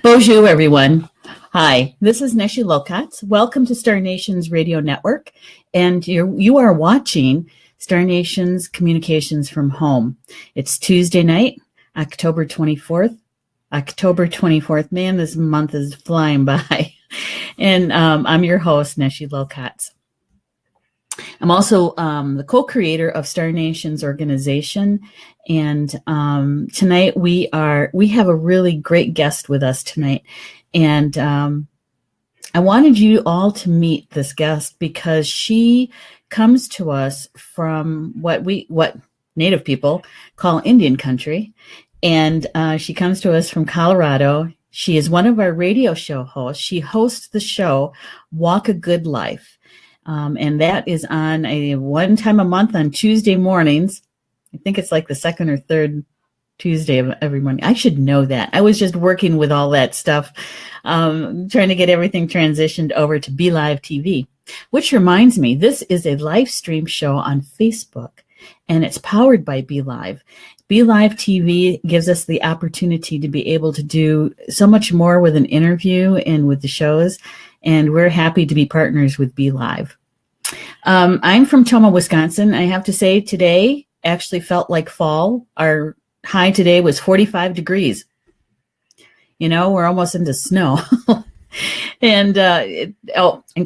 Bonjour, everyone. Hi, this is Neshi Lokotz. Welcome to Star Nation's radio network, and you are watching Star Nation's Communications from Home. It's Tuesday night, October 24th. October 24th. Man, this month is flying by. And I'm your host, Neshi Lokotz. I'm also the co-creator of Star Nation's organization, and tonight we have a really great guest with us tonight, and I wanted you all to meet this guest because she comes to us from what Native people call Indian country, and she comes to us from Colorado. She is one of our radio show hosts. She hosts the show Walk a Good Life. And that is on one time a month on Tuesday mornings. I think it's like the second or third Tuesday of every morning. I should know that. I was just working with all that stuff, trying to get everything transitioned over to Be Live TV, which reminds me, this is a live stream show on Facebook, and it's powered by Be Live. Be Live TV gives us the opportunity to be able to do so much more with an interview and with the shows, and we're happy to be partners with Be Live. I'm from Tomah, Wisconsin. I have to say today actually felt like fall. Our high today was 45 degrees. You know, we're almost into snow. And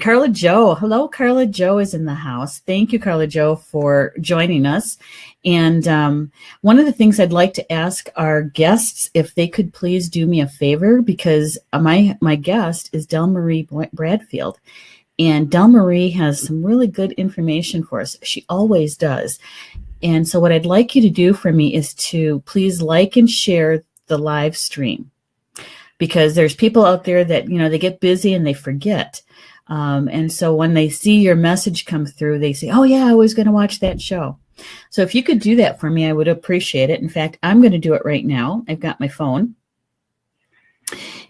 Carla Jo. Hello, Carla Jo is in the house. Thank you, Carla Jo, for joining us. And one of the things I'd like to ask our guests, if they could please do me a favor, because my guest is Dellmarie Bradfield. And Dellmarie has some really good information for us. She always does. And so what I'd like you to do for me is to please like and share the live stream, because there's people out there that, you know, they get busy and they forget. And so when they see your message come through, they say, oh yeah, I was going to watch that show. So if you could do that for me, I would appreciate it. In fact, I'm going to do it right now. I've got my phone.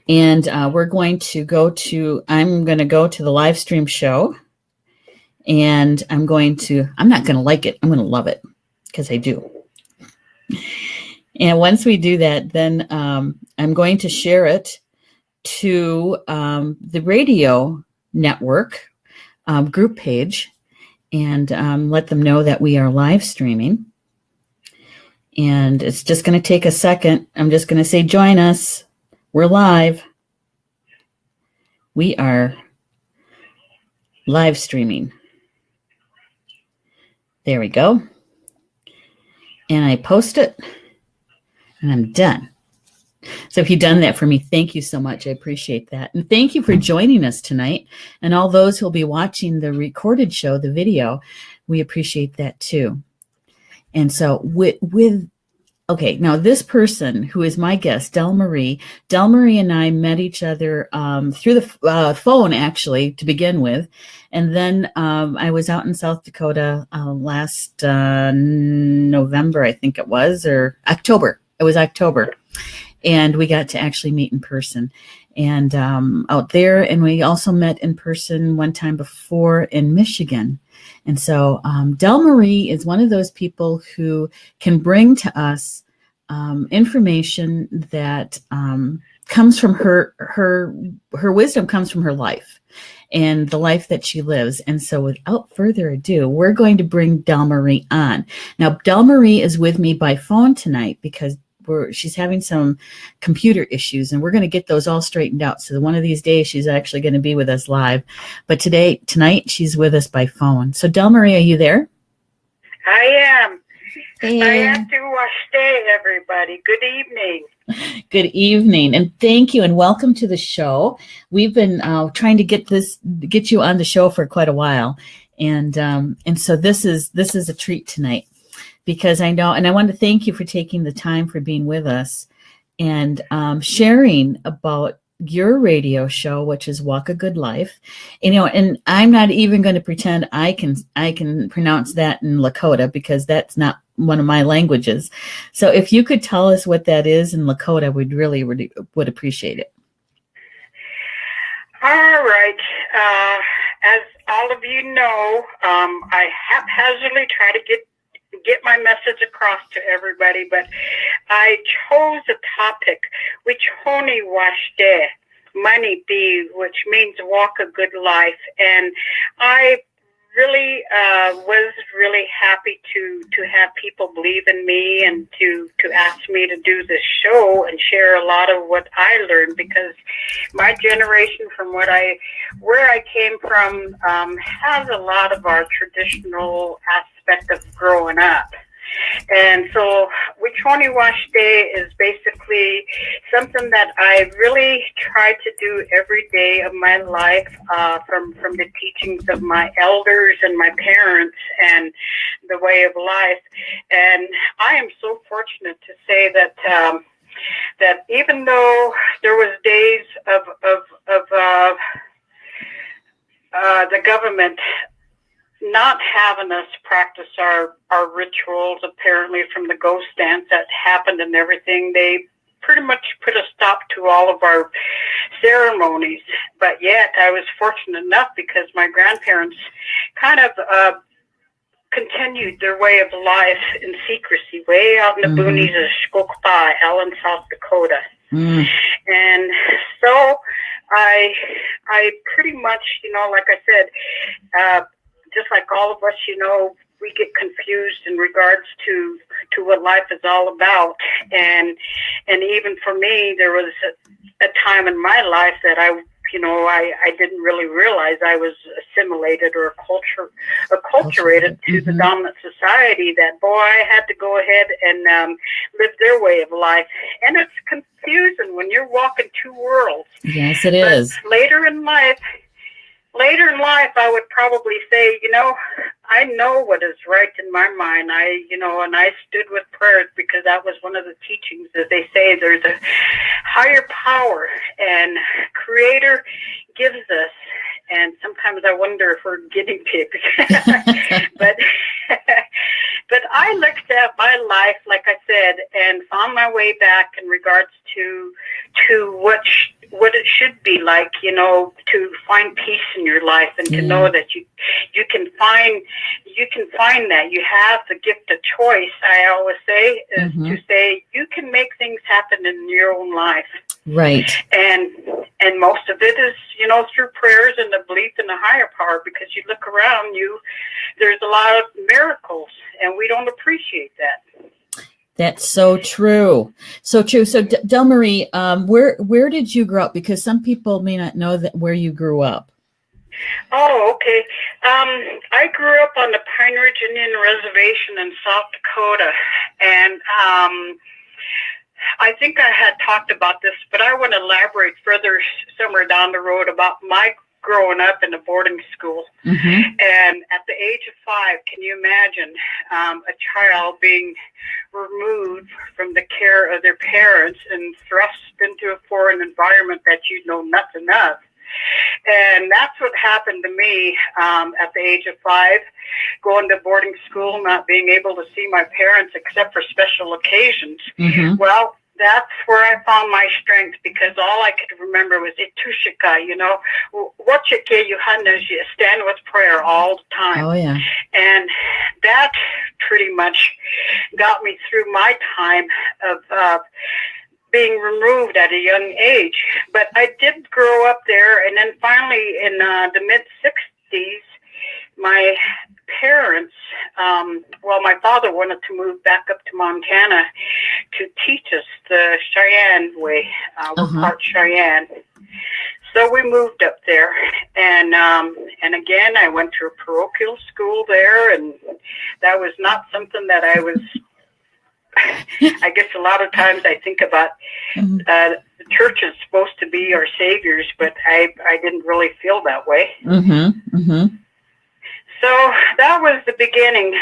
And I'm going to go to the live stream show. And I'm not going to like it. I'm going to love it, because I do. And once we do that, then I'm going to share it to the radio network group page, and let them know that we are live streaming. And it's just going to take a second. I'm just going to say, join us. We're live. We are live streaming. There we go. And I post it, and I'm done. So if you've done that for me, thank you so much. I appreciate that. And thank you for joining us tonight. And all those who will be watching the recorded show, the video, we appreciate that too. And so okay, now this person who is my guest, Dellmarie and I met each other through the phone, actually, to begin with. And then I was out in South Dakota last November, I think it was, or October. It was October. And we got to actually meet in person and out there. And we also met in person one time before in Michigan. And so Dellmarie is one of those people who can bring to us information that comes from her wisdom comes from her life and the life that she lives. And so without further ado, we're going to bring Dellmarie on. Now, Dellmarie is with me by phone tonight because she's having some computer issues, and we're going to get those all straightened out. So one of these days, she's actually going to be with us live. But tonight, she's with us by phone. So Dellmarie, are you there? I am. And I have to stay, everybody. Good evening. Good evening, and thank you, and welcome to the show. We've been trying to get you on the show for quite a while, and so this is a treat tonight. Because I know, and I want to thank you for taking the time for being with us and sharing about your radio show, which is Walk a Good Life. You know, and I'm not even going to pretend I can pronounce that in Lakota, because that's not one of my languages. So if you could tell us what that is in Lakota, we'd really would appreciate it. All right. As all of you know, I haphazardly try to get get my message across to everybody. But I chose a topic, which honi washde, money be, which means walk a good life. And I really was really happy to have people believe in me and to ask me to do this show and share a lot of what I learned, because my generation, from where I came from, has a lot of our traditional aspect of growing up. And so Wichoni Wash Day is basically something that I really try to do every day of my life, from the teachings of my elders and my parents and the way of life. And I am so fortunate to say that that even though there was days of the government not having us practice our rituals, apparently from the ghost dance that happened and everything, they pretty much put a stop to all of our ceremonies. But yet I was fortunate enough, because my grandparents kind of continued their way of life in secrecy, way out in the boonies of Skokpa, Allen, South Dakota. And so I pretty much, like I said, just like all of us, we get confused in regards to what life is all about. And even for me, there was a time in my life that I didn't really realize I was assimilated or acculturated to the dominant society, that, boy, I had to go ahead and live their way of life. And it's confusing when you're walking two worlds. Yes, it is. Later in life, I would probably say, I know what is right in my mind. And I stood with prayers, because that was one of the teachings that they say there's a higher power and Creator gives us. And sometimes I wonder if we're guinea pigs. But I looked at my life, like I said, and found my way back in regards to what it should be like, to find peace in your life, and to know that you can find that you have the gift of choice. I always say is to say you can make things happen in your own life. Right. And most of it is, through prayers and the belief in the higher power, because you look around you, there's a lot of miracles, and we don't appreciate that. That's so true. So true. So Dellmarie, where did you grow up? Because some people may not know that where you grew up. Oh, okay. I grew up on the Pine Ridge Indian Reservation in South Dakota, and I think I had talked about this, but I want to elaborate further somewhere down the road about my growing up in a boarding school. And at the age of 5, can you imagine a child being removed from the care of their parents and thrust into a foreign environment that you know nothing of? And that's what happened to me at the age of 5, going to boarding school, not being able to see my parents except for special occasions. Well, that's where I found my strength, because all I could remember was Itushika, what you stand with prayer all the time. Oh, yeah. And that pretty much got me through my time of being removed at a young age. But I did grow up there, and then finally in the mid-60s, my parents, my father wanted to move back up to Montana to teach us the Cheyenne way. We're part Cheyenne. So we moved up there, and again, I went to a parochial school there, and that was not something that I was, I guess a lot of times I think about the church is supposed to be our saviors, but I didn't really feel that way. So that was the beginning.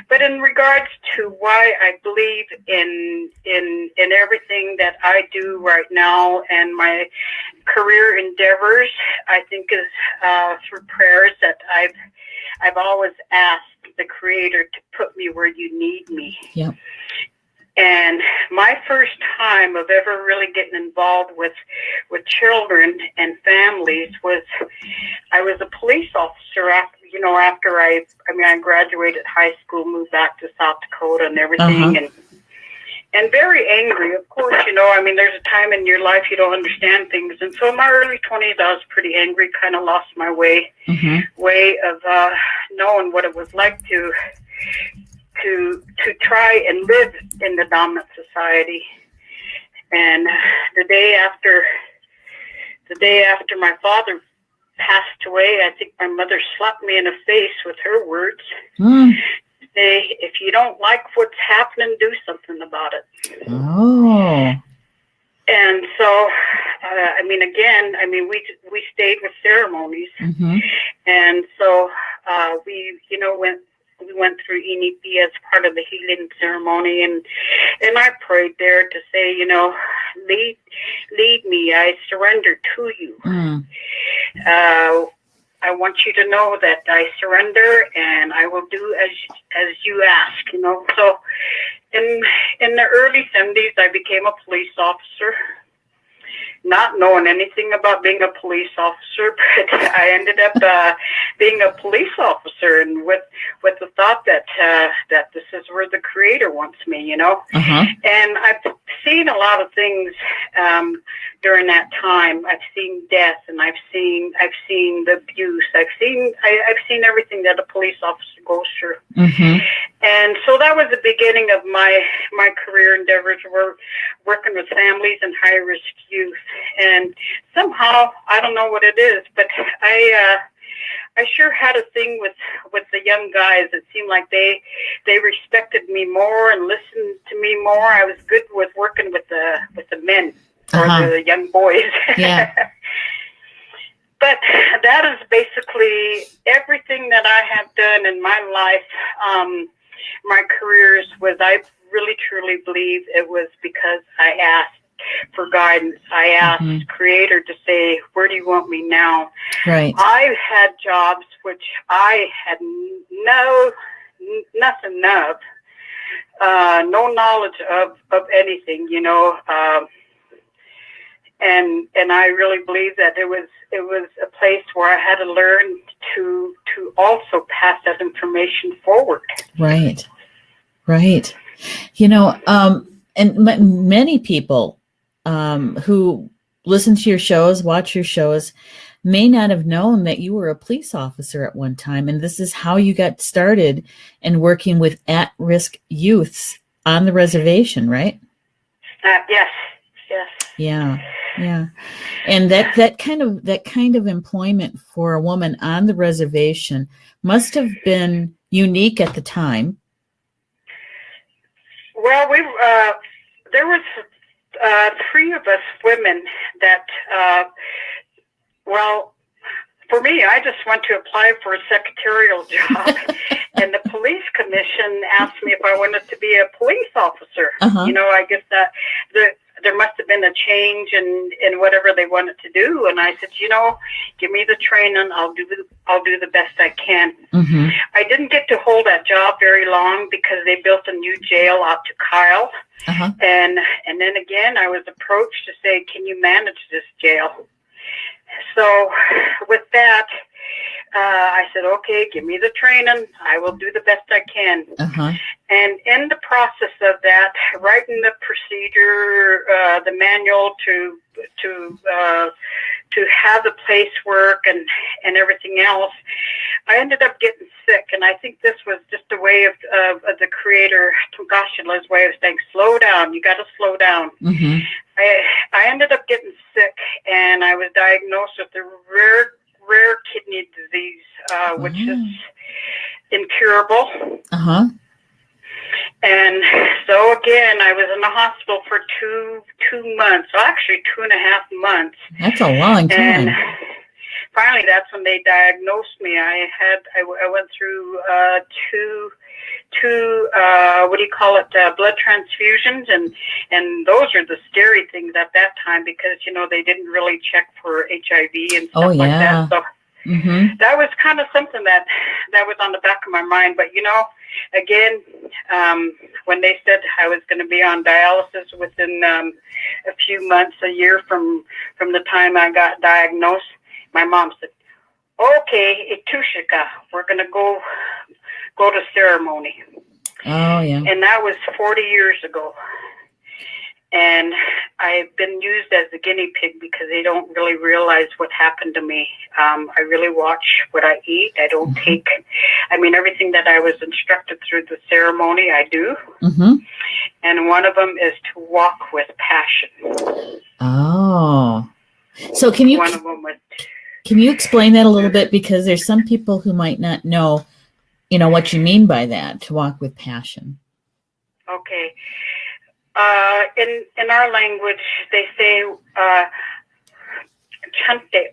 But in regards to why I believe in everything that I do right now and my career endeavors, I think is through prayers that I've always asked the Creator to put me where you need me. Yep. And my first time of ever really getting involved with children and families was, I was a police officer after after I graduated high school, moved back to South Dakota and everything, and very angry, of course. There's a time in your life you don't understand things, and so in my early 20s, I was pretty angry. Kind of lost my way of knowing what it was like to try and live in the dominant society. And the day after my father passed away, I think my mother slapped me in the face with her words. Say, if you don't like what's happening, do something about it. Oh. And so, we stayed with ceremonies, and so we went through ENEP as part of the healing ceremony, and I prayed there to say, lead me. I surrender to you. I want you to know that I surrender, and I will do as you ask. So in the early 70s, I became a police officer, not knowing anything about being a police officer, but I ended up being a police officer, and with the thought that this is where the Creator wants me, And I've seen a lot of things during that time. I've seen death, and I've seen the abuse. I've seen everything that a police officer goes through. And so that was the beginning of my career endeavors, were working with families and high-risk youth. And somehow, I don't know what it is, but I sure had a thing with the young guys. It seemed like they respected me more and listened to me more. I was good with working with the men or the young boys. Yeah. But that is basically everything that I have done in my life. My careers was, I really truly believe it was because I asked for guidance. I asked Creator to say, where do you want me now? Right. I had jobs which I had nothing of, no knowledge of anything, and I really believe that it was a place where I had to learn to also pass that information forward. Right. And many people who listen to your shows, watch your shows, may not have known that you were a police officer at one time, and this is how you got started in working with at-risk youths on the reservation, right? Yes. Yeah. And that kind of employment for a woman on the reservation must have been unique at the time. Well, there was 3 of us women that, for me, I just went to apply for a secretarial job, and the police commission asked me if I wanted to be a police officer. I guess that there must have been a change in whatever they wanted to do, and I said, give me the training. I'll do the best I can. I didn't get to hold that job very long because they built a new jail out to Kyle. And then again, I was approached to say, can you manage this jail? So with that, I said, okay, give me the training. I will do the best I can. And in the process of that, writing the procedure, the manual to have the place work and everything else, I ended up getting sick. And I think this was just a way of the Creator, Tongashala's way of saying, slow down. You got to slow down. I ended up getting sick, and I was diagnosed with a rare kidney disease, which is incurable. And so again, I was in the hospital for two months, well, actually 2.5 months. That's a long time. And finally, that's when they diagnosed me. I went through two blood transfusions, and those are the scary things at that time because they didn't really check for HIV and stuff like that. So that was kind of something that was on the back of my mind. But again, when they said I was going to be on dialysis within a few months, a year from the time I got diagnosed, my mom said, okay, Itushika, we're going to go to ceremony. Oh, yeah. And that was 40 years ago. And I've been used as a guinea pig because they don't really realize what happened to me. I really watch what I eat. I don't take, everything that I was instructed through the ceremony, I do. Mm-hmm. And one of them is to walk with passion. Oh. So can you explain that a little bit? Because there's some people who might not know, what you mean by that, to walk with passion. Okay. In our language, they say, chante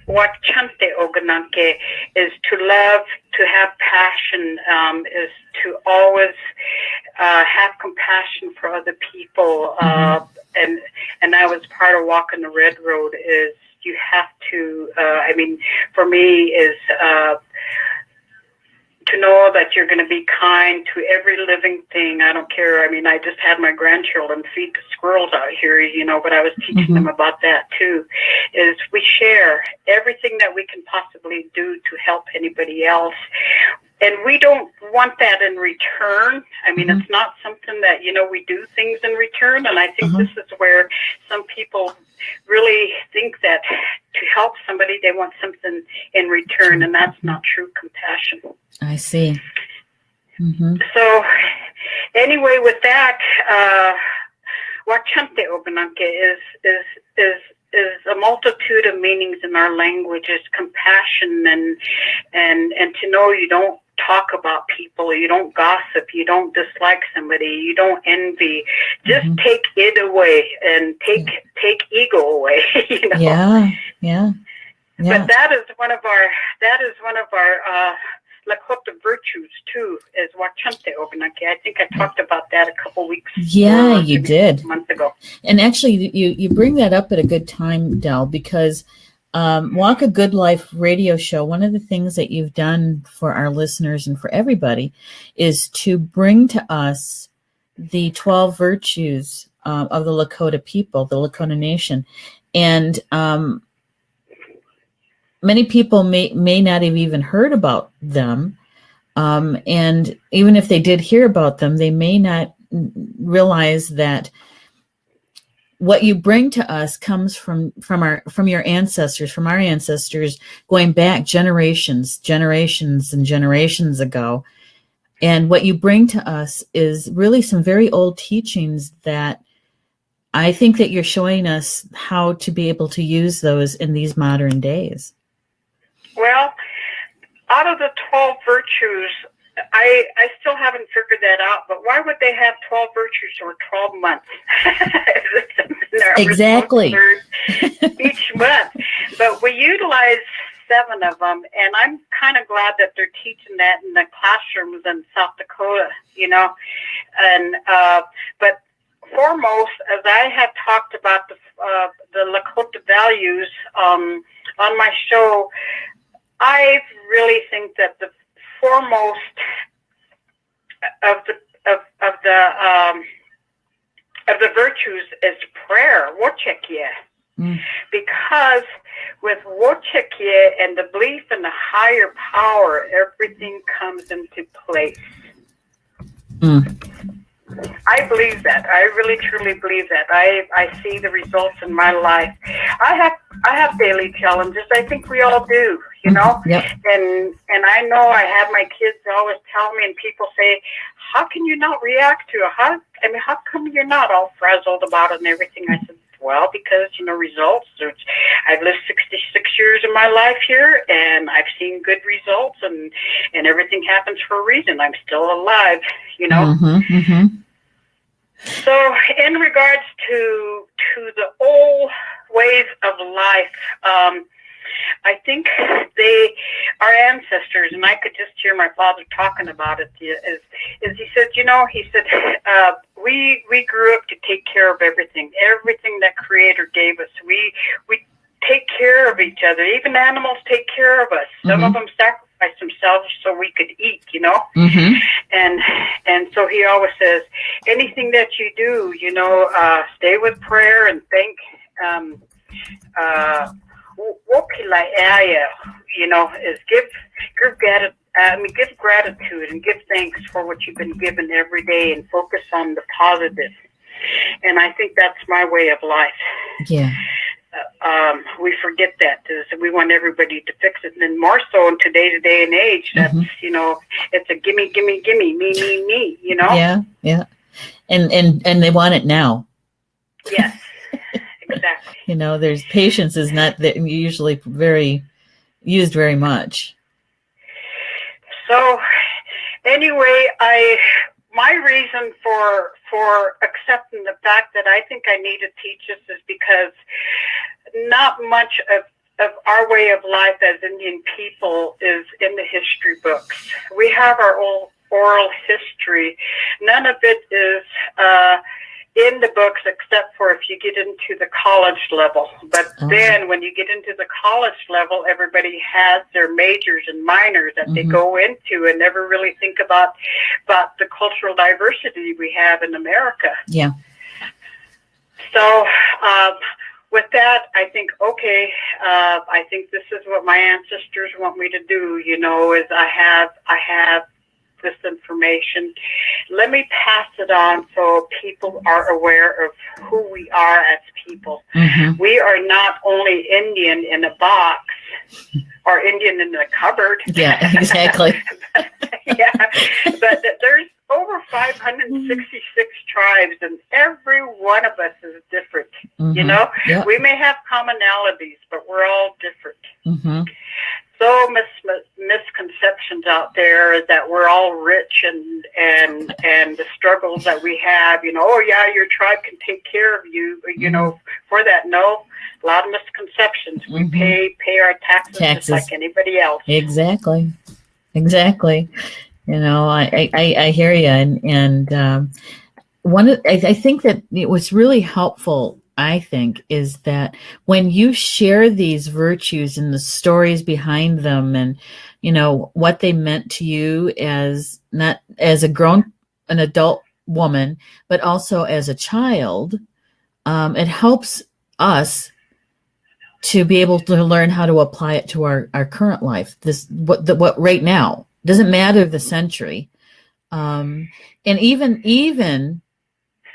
ogananke is to love, to have passion, is to always have compassion for other people. And that was part of walking the red road, is you have to, for me, is to know that you're going to be kind to every living thing. I don't care. I just had my grandchildren feed the squirrels out here, but I was teaching them about that too, is we share everything that we can possibly do to help anybody else. And we don't want that in return. It's not something that, we do things in return. And I think this is where some people really think that to help somebody, they want something in return. And that's not true compassion. I see. So anyway, with that, Wachante Obananke is a multitude of meanings in our language. Is compassion and to know you don't talk about people, you don't gossip, you don't dislike somebody, you don't envy. Just take it away and take ego away. Yeah. But that is one of our Lakota virtues too, is Wachante Obananke. I think I talked about that a couple weeks ago. Yeah, you did. Months ago. And actually, you bring that up at a good time, Del, because Walk a Good Life radio show, one of the things that you've done for our listeners and for everybody is to bring to us the 12 virtues of the Lakota people, the Lakota Nation. And many people may not have even heard about them. And even if they did hear about them, they may not realize that what you bring to us comes from your ancestors, from our ancestors, going back generations and generations ago. And what you bring to us is really some very old teachings that I think that you're showing us how to be able to use those in these modern days. Well, out of the 12 virtues, I still haven't figured that out, but why would they have 12 virtues for 12 months? Exactly. Each month. But we utilize 7 of them, and I'm kind of glad that they're teaching that in the classrooms in South Dakota, And but foremost, as I have talked about the Lakota values on my show, I really think that the foremost of the virtues is prayer, wochekye. Because with wochekye and the belief in the higher power, everything comes into place. I believe that. I really truly believe that. I see the results in my life. I have daily challenges. I think we all do, Yep. And I know I have my kids always tell me, and people say, how can you not react to it? How come you're not all frazzled about it and everything? I said, well, because, results. I've lived 66 years of my life here, and I've seen good results, and everything happens for a reason. I'm still alive, So in regards to the old ways of life, I think our ancestors, and I could just hear my father talking about it, is he said, we grew up to take care of everything that Creator gave us. We take care of each other. Even animals take care of us. Some of them sacrifice themselves so we could eat, And so he always says, anything that you do, stay with prayer and thank Wopilaya, is give gratitude and give thanks for what you've been given every day and focus on the positive. And I think that's my way of life. Yeah. We forget that. We want everybody to fix it. And then more so in today's day and age, that's, it's a gimme, gimme, gimme, me, Yeah, yeah. And they want it now. Yes, exactly. There's patience is not usually used very much. So anyway, my reason for accepting the fact that I think I need to teach this is because not much of our way of life as Indian people is in the history books. We have our oral history. None of it is in the books except for if you get into the college level. But then when you get into the college level, everybody has their majors and minors that they go into and never really think about the cultural diversity we have in America. Yeah. So with that, I think, okay, I think this is what my ancestors want me to do, is I have this information. Let me pass it on so people are aware of who we are as people. Mm-hmm. We are not only Indian in a box or Indian in a cupboard. Yeah, exactly. But there's over 566 tribes, and every one of us is different. Yep. We may have commonalities, but we're all different. Mm-hmm. So misconceptions out there that we're all rich and the struggles that we have, your tribe can take care of you, for that. No, a lot of misconceptions. We pay our taxes just like anybody else. Exactly. I hear you. And I think that it was really helpful, I think, is that when you share these virtues and the stories behind them and, what they meant to you as not as an adult woman, but also as a child, it helps us to be able to learn how to apply it to our current life. What right now doesn't matter the century. And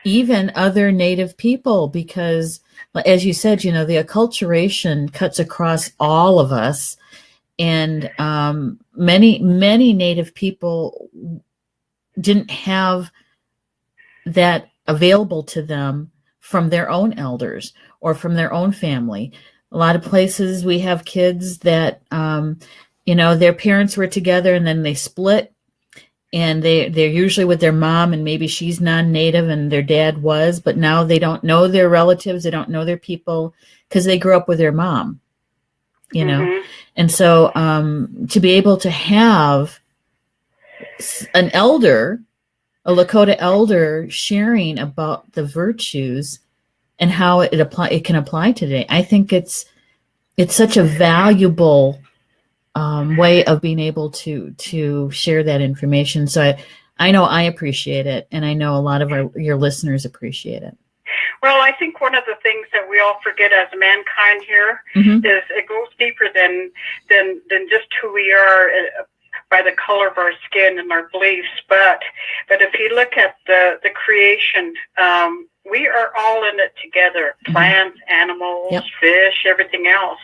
even other Native people, because as you said, the acculturation cuts across all of us, and many Native people didn't have that available to them from their own elders or from their own family. A lot of places we have kids that, their parents were together and then they split. And they're usually with their mom, and maybe she's non-Native and their dad was, but now they don't know their relatives, they don't know their people because they grew up with their mom, And so to be able to have an elder, a Lakota elder, sharing about the virtues and how it can apply today, I think it's such a valuable way of being able to share that information. So I know I appreciate it, and I know a lot of your listeners appreciate it. Well, I think one of the things that we all forget as mankind here is it goes deeper than just who we are by the color of our skin and our beliefs. But if you look at the creation, we are all in it together. Plants, animals, fish, everything else.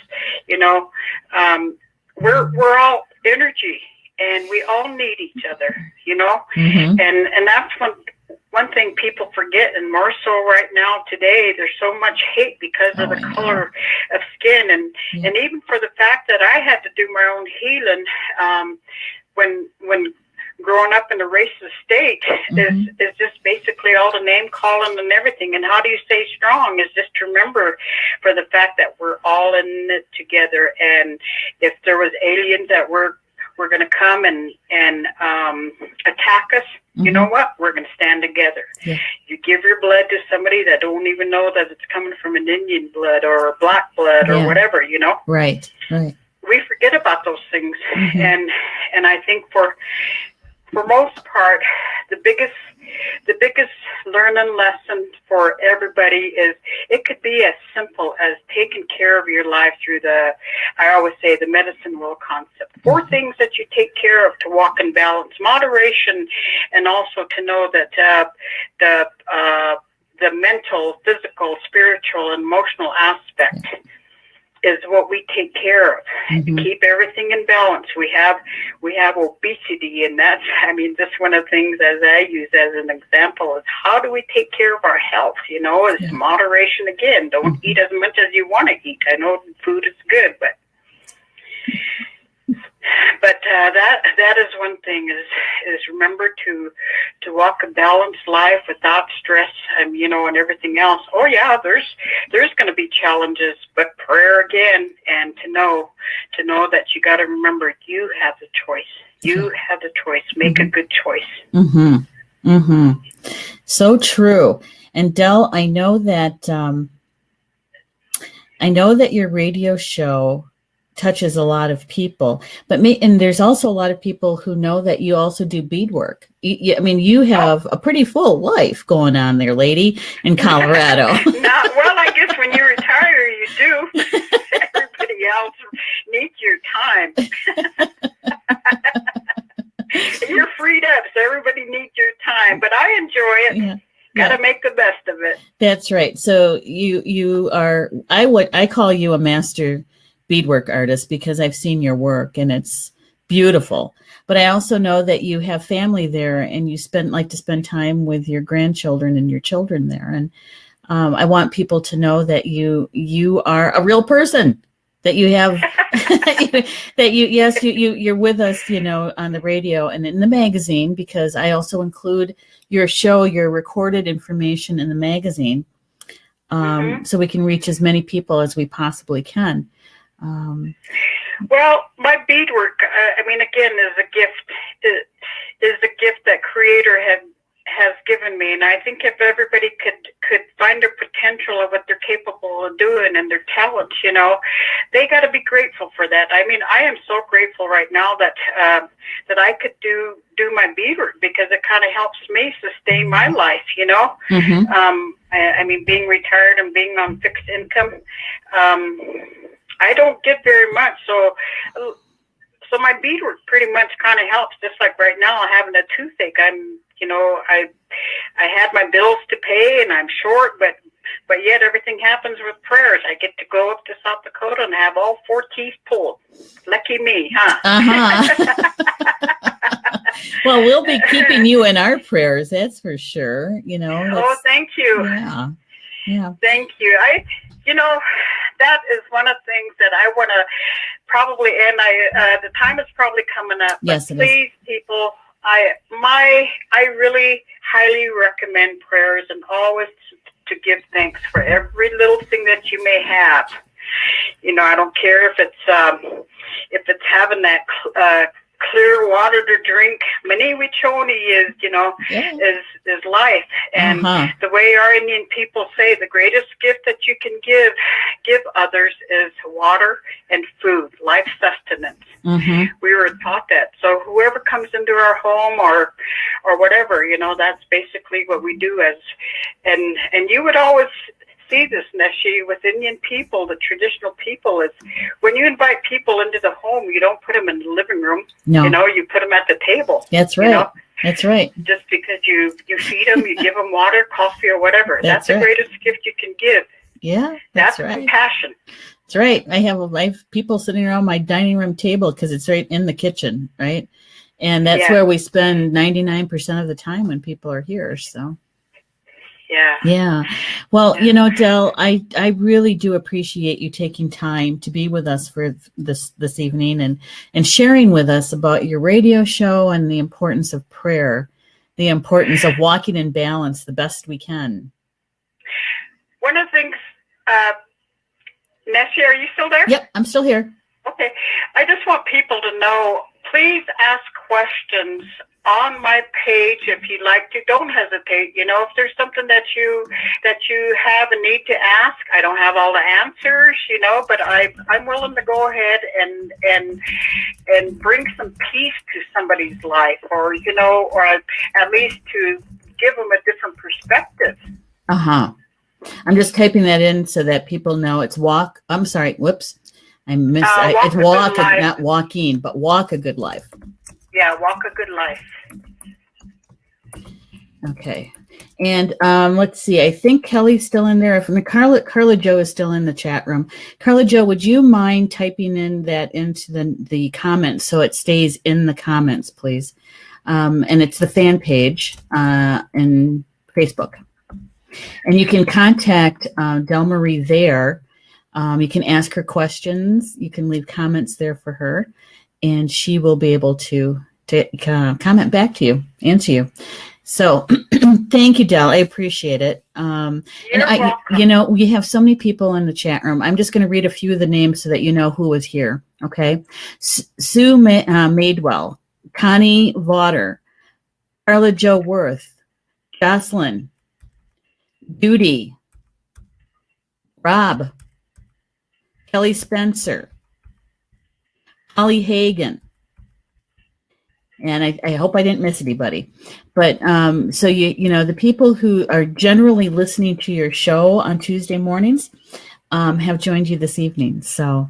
We're all energy, and we all need each other, and that's one thing people forget, and more so right now today. There's so much hate because of the color of skin, and even for the fact that I had to do my own healing when growing up in a racist state is just basically all the name calling and everything. And how do you stay strong is just to remember for the fact that we're all in it together. And if there was aliens that were going to come and attack us, you know what? We're going to stand together. Yeah. You give your blood to somebody that don't even know that it's coming from an Indian blood or black blood or whatever, Right. We forget about those things. And I think for most part, the biggest the biggest learning lesson for everybody is it could be as simple as taking care of your life through I always say, the medicine wheel concept. 4 things that you take care of to walk in balance, moderation, and also to know that the mental, physical, spiritual, and emotional aspect is what we take care of to keep everything in balance. We have obesity, and that's, this one of the things as I use as an example is how do we take care of our health? Is moderation again. Don't eat as much as you want to eat. I know food is good, but that is one thing is remember to walk a balanced life without stress and and everything else. Oh yeah, there's going to be challenges, but prayer again, and to know that you got to remember you have the choice. You have the choice. Make a good choice. So true. And Dell, I know that your radio show touches a lot of people, and there's also a lot of people who know that you also do beadwork. You have a pretty full life going on there, lady, in Colorado. Well, I guess when you retire, you do. Everybody else needs your time. You're freed up, so everybody needs your time. But I enjoy it. Yeah. Got to make the best of it. That's right. So you are. I call you a master beadwork artist because I've seen your work and it's beautiful. But I also know that you have family there and you like to spend time with your grandchildren and your children there. And I want people to know that you are a real person, that you have that you're with us, on the radio and in the magazine, because I also include your show, your recorded information in the magazine, so we can reach as many people as we possibly can. Well, my beadwork, again, is a gift. Is a gift that Creator has given me, and I think if everybody could find their potential of what they're capable of doing and their talents, they got to be grateful for that. I am so grateful right now that I could do my beadwork because it kind of helps me sustain my life. Being retired and being on fixed income. I don't get very much, so my beadwork pretty much kind of helps. Just like right now, having a toothache, I had my bills to pay, and I'm short, but yet everything happens with prayers. I get to go up to South Dakota and have all 4 teeth pulled. Lucky me, huh? Well, we'll be keeping you in our prayers, that's for sure. Oh, thank you. Yeah. Thank you. That is one of the things that I want to probably, and the time is probably coming up. Yes, please, people, I really highly recommend prayers and always to give thanks for every little thing that you may have. I don't care if it's having that clear water to drink. Many Wichoni is life. And the way our Indian people say, the greatest gift that you can give others is water and food, life sustenance. We were taught that. So whoever comes into our home or whatever, that's basically what we do and you would always see this, Neshi, with Indian people, the traditional people, is when you invite people into the home, you don't put them in the living room. No. You put them at the table. That's right. That's right. Just because you feed them, you give them water, coffee, or whatever. That's the greatest gift you can give. Yeah, that's right. Compassion. That's right. I have people sitting around my dining room table because it's right in the kitchen, right? And that's where we spend 99% of the time when people are here, so... Yeah. Well, Dell, I really do appreciate you taking time to be with us for this evening and sharing with us about your radio show and the importance of prayer, the importance of walking in balance the best we can. One of the things, Neshi, are you still there? Yep, I'm still here. Okay. I just want people to know, please ask questions on my page if you'd like to. Don't hesitate. If there's something that you have a need to ask, I don't have all the answers, but I'm willing to go ahead and bring some peace to somebody's life, or or at least to give them a different perspective. Uh-huh. I'm just typing that in so that people know it's walk. I'm sorry. Whoops. It's walk, not walking, but walk a good life. Yeah, walk a good life. Okay. And let's see. I think Kelly's still in there. Carla Jo is still in the chat room. Carla Jo, would you mind typing in that into the comments so it stays in the comments, please? And it's the fan page in Facebook. And you can contact Dellmarie there. You can ask her questions. You can leave comments there for her, and she will be able to comment back to you, answer you. So thank you, Del. I appreciate it. We have so many people in the chat room. I'm just going to read a few of the names so that you know who was here. Okay. Sue Madewell, Connie Lauder, Carla Jo Worth, Jocelyn, Judy, Rob, Kelly Spencer, Holly Hagan, and I hope I didn't miss anybody. But so the people who are generally listening to your show on Tuesday mornings have joined you this evening. So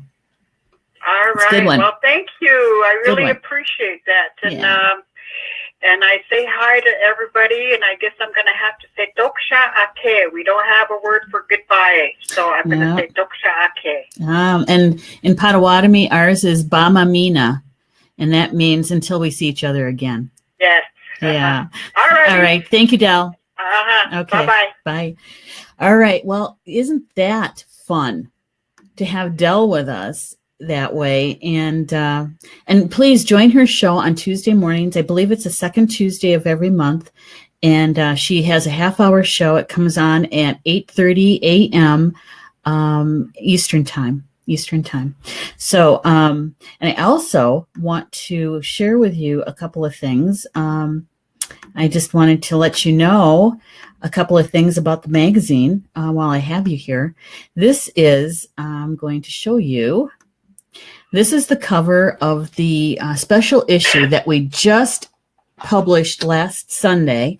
all right. Well, thank you. I really appreciate that. And and I say hi to everybody, and I guess I'm going to have to say Doksha Ake. We don't have a word for goodbye, so I'm going to say Doksha Ake. And in Potawatomi, ours is Bama Mina, and that means until we see each other again. Yes. Yeah. All right. All right. Thank you, Del. Okay. Bye-bye. Bye. All right. Well, isn't that fun to have Del with us that way? And please join her show on Tuesday mornings. I believe it's the second Tuesday of every month. And she has a half-hour show. It comes on at 8:30 a.m. Eastern time. So, and I also want to share with you a couple of things. I just wanted to let you know a couple of things about the magazine while I have you here. This is, I'm going to show you. This is the cover of the special issue that we just published last Sunday.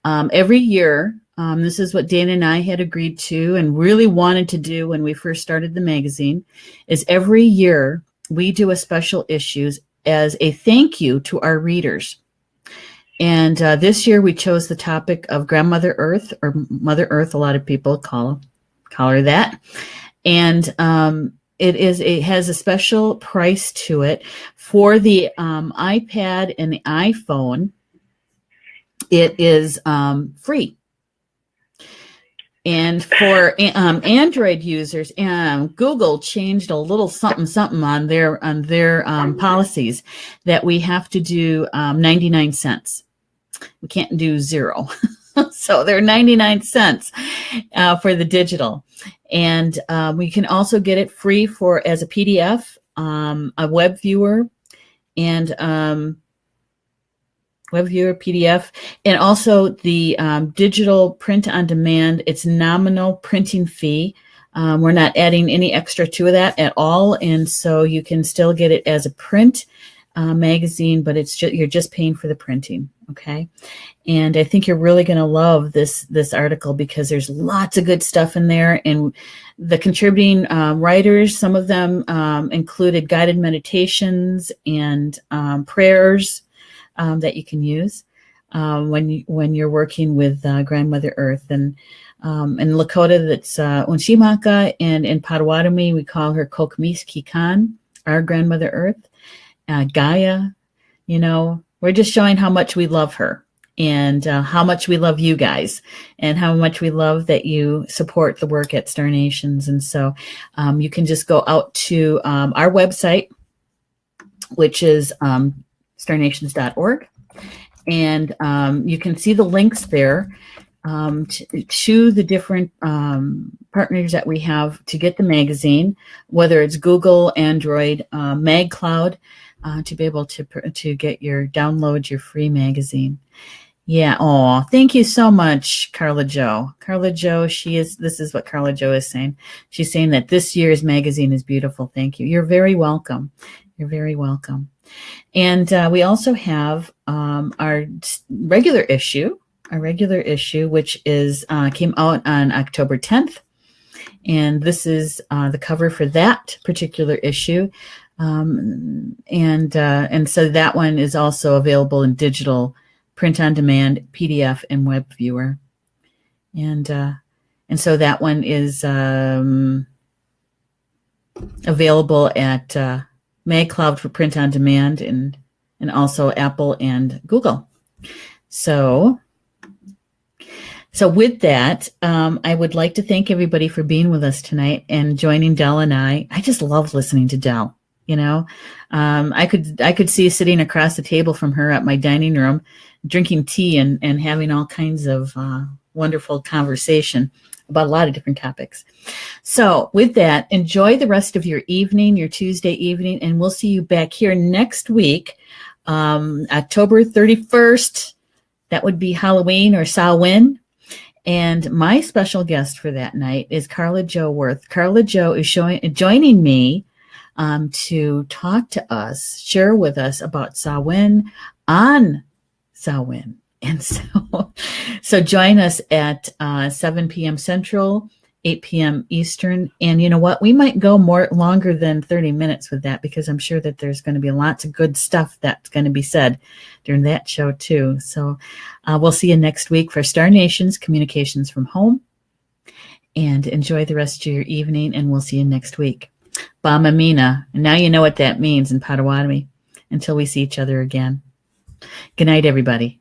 Every year, this is what Dana and I had agreed to and really wanted to do when we first started the magazine, is every year we do a special issue as a thank you to our readers. And this year we chose the topic of Grandmother Earth, or Mother Earth, a lot of people call her that. And it has a special price to it. For the iPad and the iPhone, it is free. And for Android users, Google changed a little something on their policies that we have to do 99 cents. We can't do zero. So they're 99 cents for the digital. And we can also get it free as a PDF, a web viewer, and web viewer, PDF, and also the digital print on demand. It's nominal printing fee. We're not adding any extra to that at all. And so you can still get it as a print magazine, but you're just paying for the printing. Okay. And I think you're really going to love this article because there's lots of good stuff in there. And the contributing writers, some of them included guided meditations and prayers that you can use when you're working with Grandmother Earth. And in Lakota, that's Unshimaka, and in Potawatomi, we call her Kokmis Kikan, our Grandmother Earth. Gaia, we're just showing how much we love her and how much we love you guys and how much we love that you support the work at Star Nations. And so you can just go out to our website, which is starnations.org. And you can see the links there to the different partners that we have to get the magazine, whether it's Google, Android, MagCloud, to be able to download your free magazine. Yeah. Oh, thank you so much, Carla Jo. Carla Jo, this is what Carla Jo is saying. She's saying that this year's magazine is beautiful. Thank you. You're very welcome. You're very welcome. And we also have our regular issue our regular issue, which is came out on October 10th. And this is the cover for that particular issue. And so that one is also available in digital, print on demand, PDF, and web viewer. And so that one is available at MagCloud for print on demand, and also Apple and Google. So with that, I would like to thank everybody for being with us tonight and joining Dell and I. I just love listening to Dell. You know, I could see sitting across the table from her at my dining room, drinking tea and having all kinds of wonderful conversation about a lot of different topics. So with that, enjoy the rest of your evening, your Tuesday evening, and we'll see you back here next week, October 31st. That would be Halloween or Samhain. And my special guest for that night is Carla Jo Worth. Carla Jo is joining me to talk to us, share with us about Samhain on Samhain. And so join us at 7 p.m. Central, 8 p.m. Eastern. And you know what? We might go longer than 30 minutes with that, because I'm sure that there's going to be lots of good stuff that's going to be said during that show too. So we'll see you next week for Star Nations Communications from Home. And enjoy the rest of your evening, and we'll see you next week. Bamamina. And now you know what that means in Potawatomi. Until we see each other again. Good night, everybody.